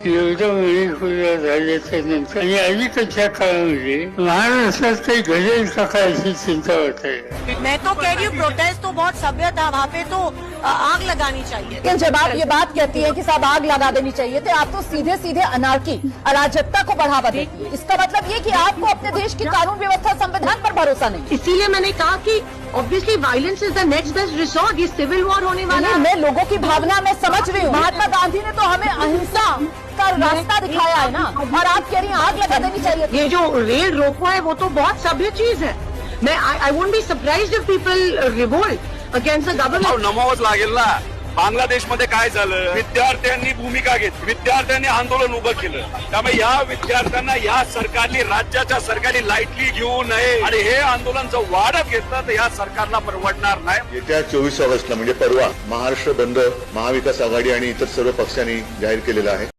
एकदम वेळीपूर्व झाल्याच्या नंतर आणि अलीकडच्या काळामध्ये महाराष्ट्रात काही घडेल का काय अशी चिंता वाटायला. मैं तो कह रही हूँ प्रोटेस्ट तो बहुत सभ्य था, वहाँ पे तो आग लगानी चाहिए। लेकिन जब आप ये बात कहती है कि साहब आग लगा देनी चाहिए तो आप तो सीधे सीधे अनार्की अराजकता को बढ़ावा देती है। इसका मतलब ये कि आपको अपने देश की कानून व्यवस्था संविधान पर भरोसा नहीं। इसीलिए मैंने कहा कि obviously violence is the next best resort. ये सिविल वॉर होने वाला है। मैं लोगों की भावना में समझ रही हूँ। महात्मा गांधी ने तो हमें अहिंसा का रास्ता दिखाया है ना, और आप कह रही हैं आग लगा देनी चाहिए। ये जो रेल रोको है वो तो बहुत सभ्य चीज है। मैं I won't be surprised if people revolt against the government. नमावच लागेल ना। बांगलादेशमध्ये काय झालं, विद्यार्थ्यांनी भूमिका घेतली, विद्यार्थ्यांनी आंदोलन उभं केलं। त्यामुळे या विद्यार्थ्यांना या सरकारने, राज्याच्या सरकारने लाईटली घेऊ नये आणि हे आंदोलन जर वाढत घेतलं तर या सरकारला परवडणार नाही। येत्या 24 ऑगस्टला म्हणजे परवा महाराष्ट्र बंद महाविकास आघाडी आणि इतर सर्व पक्षांनी जाहीर केलेला आहे।